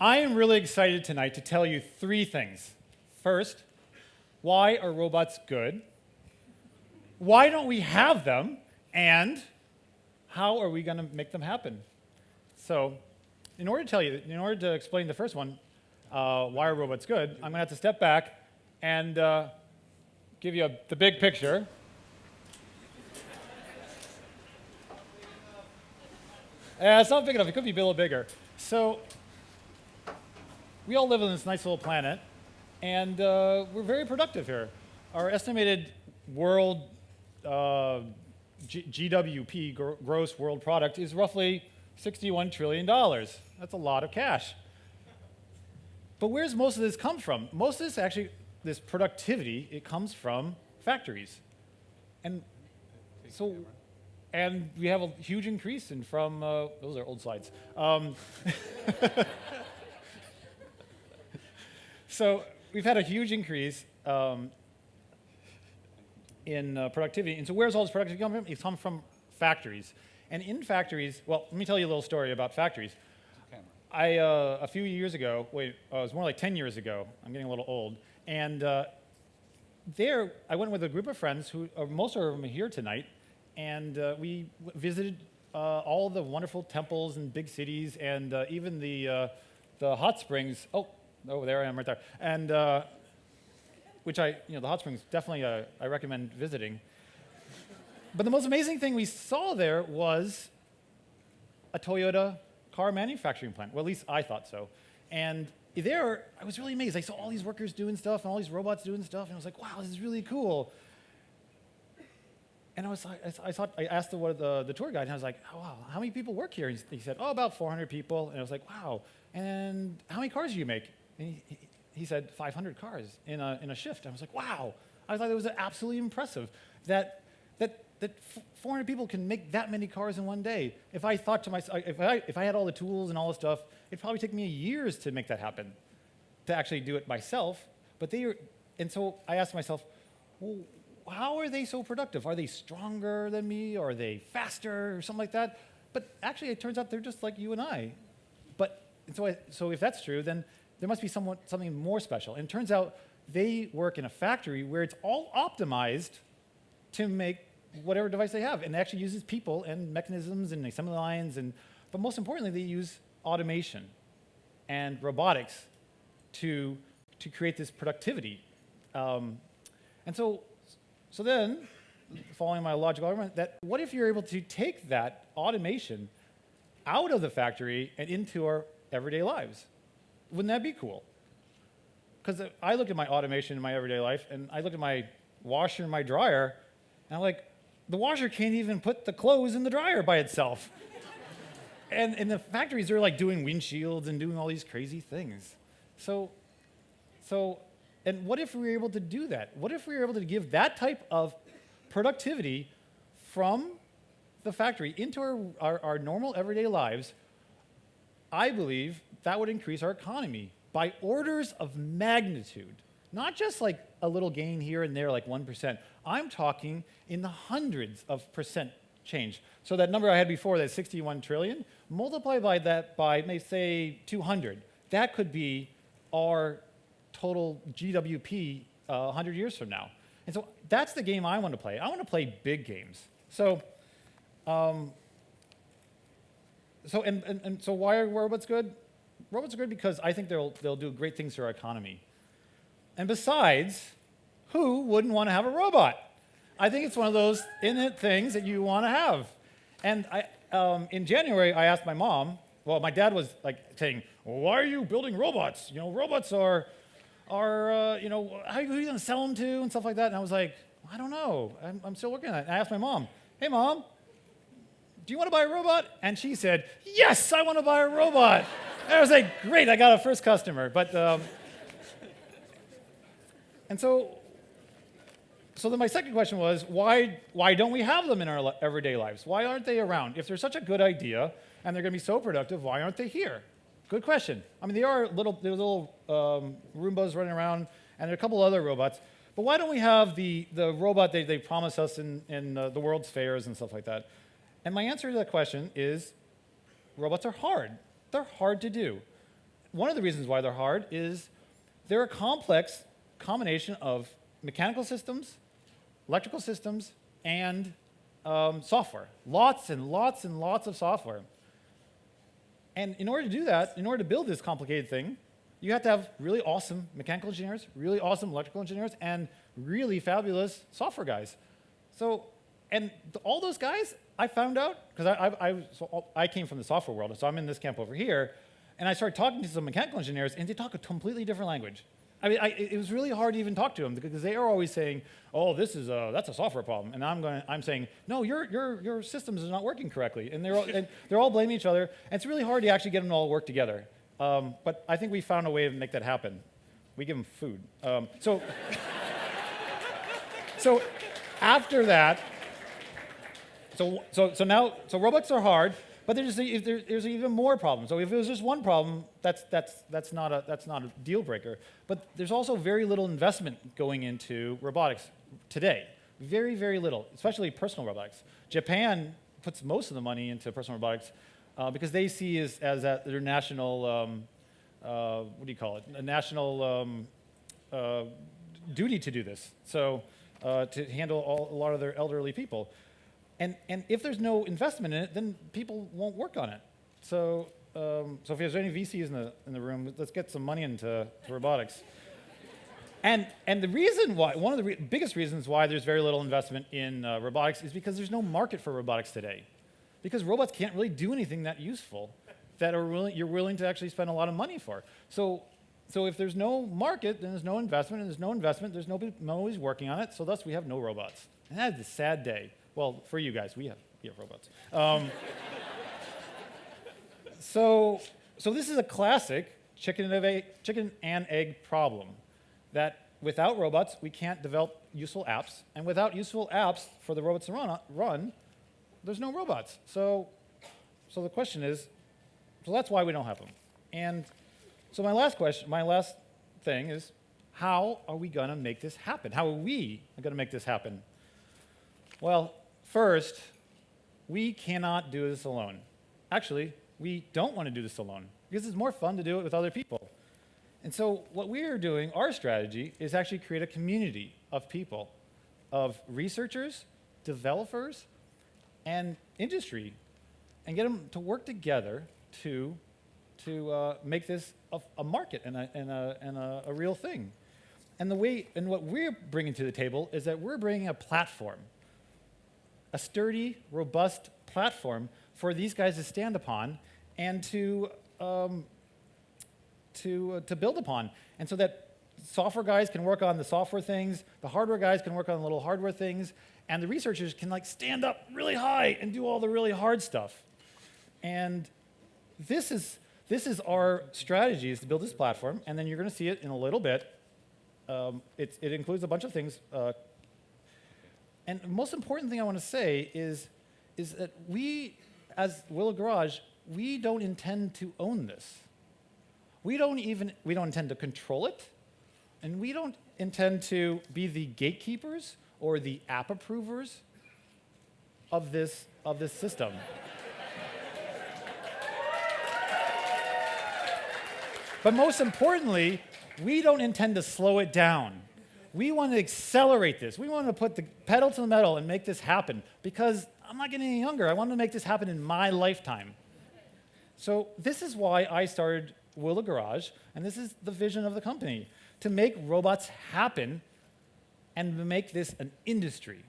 I am really excited tonight to tell you three things. First, why are robots good? Why don't we have them? And how are we going to make them happen? So, in order to explain the first one, why are robots good, I'm going to have to step back and give you the big picture. It's not big enough. It could be a little bigger. So, we all live on this nice little planet, and we're very productive here. Our estimated world GWP, gross world product, is roughly $61 trillion. That's a lot of cash. But where's most of this come from? Most of this actually, this productivity, it comes from factories. And so, and we have a huge increase in from, those are old slides. So we've had a huge increase in productivity. And so where's all this productivity come from? It's come from factories. And in factories, well, let me tell you a little story about factories. A few years ago, it was more like 10 years ago, I'm getting a little old, and there I went with a group of friends who, most of them are here tonight, and we visited all the wonderful temples and big cities, and even the hot springs. Oh, there I am right there. And which the hot springs, definitely I recommend visiting. But the most amazing thing we saw there was a Toyota car manufacturing plant. Well, at least I thought so. And there, I was really amazed. I saw all these workers doing stuff and all these robots doing stuff, and I was like, wow, this is really cool. And I asked the tour guide, and I was like, oh, wow, how many people work here? And he said, about 400 people. And I was like, wow. And how many cars do you make? And he said 500 cars in a shift. I was like, wow. I thought it was absolutely impressive that 400 people can make that many cars in one day. If I thought to myself, if I had all the tools and all the stuff, it'd probably take me years to make that happen, to actually do it myself. And so I asked myself, well, how are they so productive? Are they stronger than me? Or are they faster or something like that? But actually, it turns out they're just like you and I. So if that's true, then there must be something more special. And it turns out they work in a factory where it's all optimized to make whatever device they have. And it actually uses people and mechanisms and assembly lines. But most importantly, they use automation and robotics to create this productivity. And so then, following my logical argument, that what if you're able to take that automation out of the factory and into our everyday lives? Wouldn't that be cool? Because I look at my automation in my everyday life, and I look at my washer and my dryer, and I'm like, the washer can't even put the clothes in the dryer by itself. And in the factories, they're like doing windshields and doing all these crazy things. And what if we were able to do that? What if we were able to give that type of productivity from the factory into our normal everyday lives? I believe that would increase our economy by orders of magnitude. Not just like a little gain here and there, like 1%. I'm talking in the hundreds of percent change. So that number I had before, that 61 trillion, multiply by that by, may say, 200. That could be our total GWP 100 years from now. And so that's the game I want to play. I want to play big games. So why are robots good? Robots are good because I think they'll do great things for our economy. And besides, who wouldn't want to have a robot? I think it's one of those innate things that you want to have. And in January, I asked my mom. Well, my dad was like saying, well, "Why are you building robots? Robots are how are you going to sell them to and stuff like that?" And I was like, I don't know. I'm still working on it. And I asked my mom, "Hey, Mom, do you want to buy a robot?" And she said, "Yes, I want to buy a robot." And I was like, "Great, I got a first customer." But and so then my second question was, why don't we have them in our everyday lives? Why aren't they around? If they're such a good idea and they're going to be so productive, why aren't they here? Good question. I mean, there's little Roombas running around, and there are a couple other robots. But why don't we have the robot they promise us in the world's fairs and stuff like that? And my answer to that question is, robots are hard. They're hard to do. one of the reasons why they're hard is they're a complex combination of mechanical systems, electrical systems, and software. Lots and lots and lots of software. And in order to do that, in order to build this complicated thing, you have to have really awesome mechanical engineers, really awesome electrical engineers, and really fabulous software guys. So, and all those guys, I found out, because I came from the software world, so I'm in this camp over here, and I started talking to some mechanical engineers, and they talk a completely different language. I mean, it was really hard to even talk to them because they are always saying, "Oh, that's a software problem," and I'm saying, "No, your systems are not working correctly," and they're all blaming each other, and it's really hard to actually get them to all work together. But I think we found a way to make that happen. We give them food. So after that, so robots are hard. But there's even more problems. So if it was just one problem, that's not a deal breaker. But there's also very little investment going into robotics today. Very, very little, especially personal robotics. Japan puts most of the money into personal robotics because they see as their national, what do you call it? A national duty to do this. So to handle a lot of their elderly people. And if there's no investment in it, then people won't work on it. So if there's any VCs in the room, let's get some money into robotics. And the reason why, one of the biggest reasons why there's very little investment in robotics is because there's no market for robotics today. Because robots can't really do anything that useful that you're willing to actually spend a lot of money for. So if there's no market, then there's no investment, and there's no investment, there's nobody's working on it, so thus we have no robots. And that is a sad day. Well, for you guys, we have robots. So this is a classic chicken and egg problem, that without robots, we can't develop useful apps, and without useful apps for the robots to run, there's no robots. So the question is, so that's why we don't have them. And so my last thing is, how are we going to make this happen? How are we going to make this happen? Well, first, we cannot do this alone. Actually, we don't want to do this alone because it's more fun to do it with other people. And so what we are doing, our strategy, is actually create a community of people, of researchers, developers, and industry, and get them to work together to make this a market and a real thing. And what we're bringing to the table is that we're bringing a platform, a sturdy, robust platform for these guys to stand upon and to build upon. And so that software guys can work on the software things, the hardware guys can work on the little hardware things, and the researchers can stand up really high and do all the really hard stuff. And this is our strategy, is to build this platform, and then you're going to see it in a little bit. It includes a bunch of things. And the most important thing I want to say is that we, as Willow Garage, we don't intend to own this. We don't intend to control it, and we don't intend to be the gatekeepers or the app approvers of this system. But most importantly, we don't intend to slow it down. We want to accelerate this. We want to put the pedal to the metal and make this happen because I'm not getting any younger. I want to make this happen in my lifetime. So this is why I started Willow Garage, and this is the vision of the company, to make robots happen and to make this an industry.